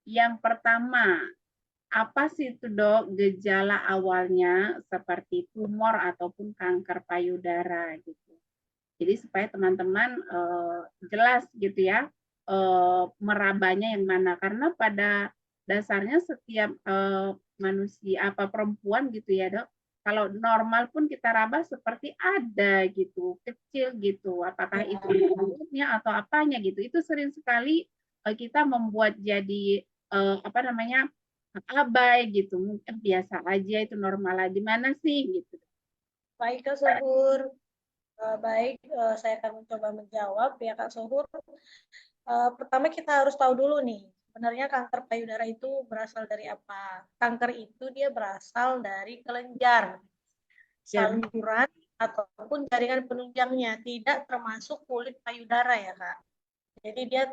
Yang pertama, apa sih itu dok gejala awalnya seperti tumor ataupun kanker payudara gitu. Jadi supaya teman-teman jelas gitu ya merabanya yang mana karena pada dasarnya setiap manusia apa perempuan gitu ya dok. Kalau normal pun kita raba seperti ada gitu kecil gitu. Apakah Ya. itu mulutnya atau apanya gitu. Itu sering sekali kita membuat jadi apa namanya abai gitu. Mungkin biasa aja itu normal aja. Gimana sih gitu. Baik Kak Suhur. Baik, saya akan mencoba menjawab ya Kak Suhur. Pertama kita harus tahu dulu nih, sebenarnya kanker payudara itu berasal dari apa? Kanker itu dia berasal dari kelenjar, Ya. saluran, ataupun jaringan penunjangnya, tidak termasuk kulit payudara ya Kak. Jadi dia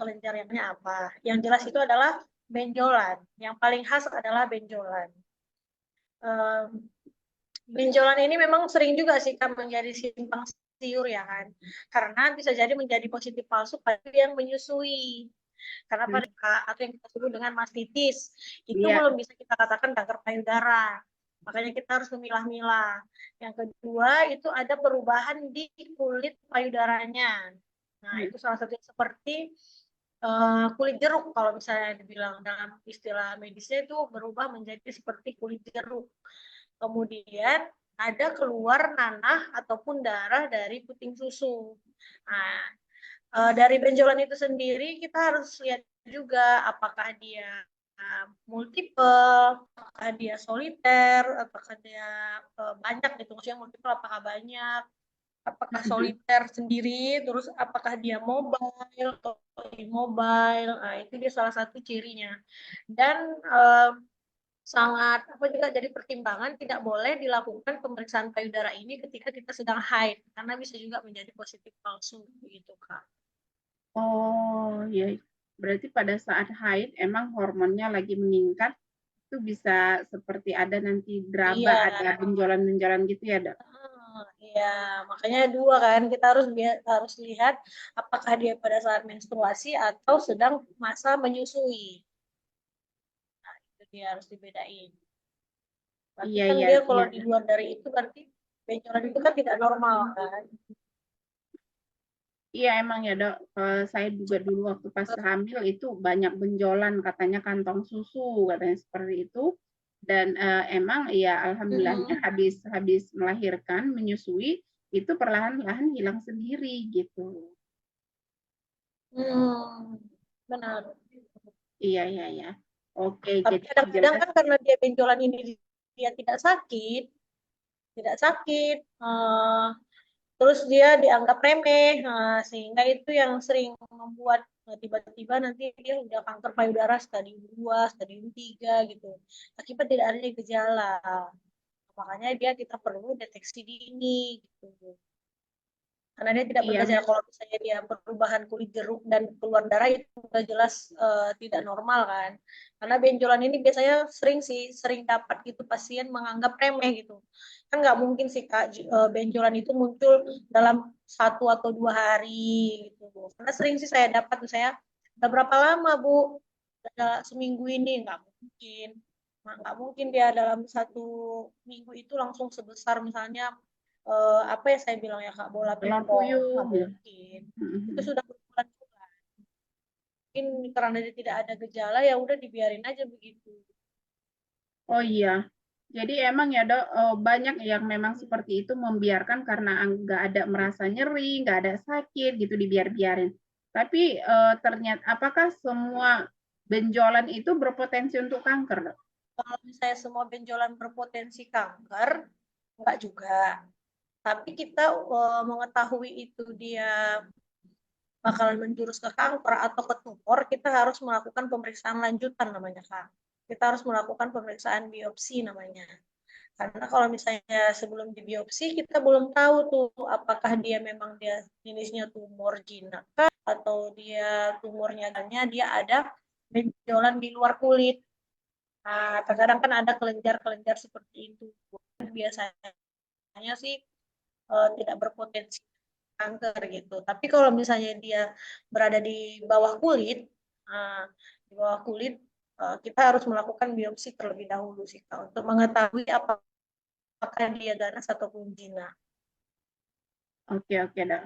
kelenjar yang apa? Yang jelas itu adalah benjolan. Yang paling khas adalah benjolan. Eh, Benjolan ini memang sering juga sih kan menjadi simpang siur ya kan. Karena bisa jadi menjadi positif palsu pada yang menyusui. Karena pada atau yang kita sebut dengan mastitis itu Iya. belum bisa kita katakan kanker payudara. Makanya kita harus memilah-milah. Yang kedua itu ada perubahan di kulit payudaranya. Nah, itu salah satunya seperti kulit jeruk kalau misalnya dibilang dalam istilah medisnya itu berubah menjadi seperti kulit jeruk. Kemudian ada keluar nanah ataupun darah dari puting susu. Nah, dari benjolan itu sendiri kita harus lihat juga apakah dia multiple, apakah dia soliter, apakah dia banyak gitu. Maksudnya multiple apakah banyak, apakah soliter sendiri, terus apakah dia mobile atau immobile. Nah, itu dia salah satu cirinya. Dan sangat apa juga jadi pertimbangan tidak boleh dilakukan pemeriksaan payudara ini ketika kita sedang haid karena bisa juga menjadi positif palsu begitu Kak. Oh, ya. Berarti pada saat haid emang hormonnya lagi meningkat, itu bisa seperti ada nanti draba, Iya, ada benjolan-benjolan gitu ya, Dok? iya, makanya dua kan kita harus lihat apakah dia pada saat menstruasi atau sedang masa menyusui. Nah, itu dia harus dibedain. Berarti Iya, kan iya, dia kalau iya. di luar dari itu berarti benjolan itu kan tidak normal kan. Iya, emang ya, Dok. Saya juga dulu waktu pas hamil itu banyak benjolan, katanya kantong susu, katanya seperti itu. Dan emang ya alhamdulillahnya Mhm. habis habis melahirkan, menyusui, itu perlahan-lahan hilang sendiri gitu. Benar. Iya, iya, iya. Oke, Tapi jadi kadang-kadang jelas. kan karena dia benjolan ini dia tidak sakit, terus dia dianggap remeh, sehingga itu yang sering membuat tiba-tiba nanti dia udah kanker payudara stadium 2, stadium 3 gitu. Akibat tidak adanya gejala. Makanya dia kita perlu deteksi dini gitu. Karena dia tidak Iya, bergejala kalau misalnya dia perubahan kulit jeruk dan keluar darah itu sudah jelas tidak normal kan. Karena benjolan ini biasanya sering dapat gitu pasien menganggap remeh gitu. Kan nggak mungkin sih Kak benjolan itu muncul dalam 1 atau 2 hari gitu. Karena sering sih saya dapat saya udah berapa lama Bu? Udah seminggu ini mungkin. Nggak mungkin dia dalam 1 minggu itu langsung sebesar misalnya apa ya saya bilang ya Kak, bola telur pingpong, nggak puyuh ya. mungkin. Itu Mhm. sudah berbulan-bulan. Mungkin karena dia tidak ada gejala ya udah dibiarin aja begitu. Oh iya, jadi emang ya dok banyak yang memang seperti itu membiarkan karena nggak ada merasa nyeri, nggak ada sakit gitu dibiar-biarin. Tapi ternyata apakah semua benjolan itu berpotensi untuk kanker dok? Kalau misalnya semua benjolan berpotensi kanker, enggak juga. Tapi kita mengetahui itu dia bakalan menjurus ke kanker atau ke tumor, kita harus melakukan pemeriksaan lanjutan namanya Kak. Kita harus melakukan pemeriksaan biopsi namanya. Karena kalau misalnya sebelum dibiopsi kita belum tahu tuh apakah dia memang dia jenisnya tumor jinak atau dia tumornya dia ada benjolan di luar kulit. Nah, terkadang kan ada kelenjar-kelenjar seperti itu. Biasanya sih tidak berpotensi kanker gitu. Tapi kalau misalnya dia berada di bawah kulit, nah, di bawah kulit, kita harus melakukan biopsi terlebih dahulu sih Kak, untuk mengetahui apakah dia ganas ataupun jinak. Oke, Dok.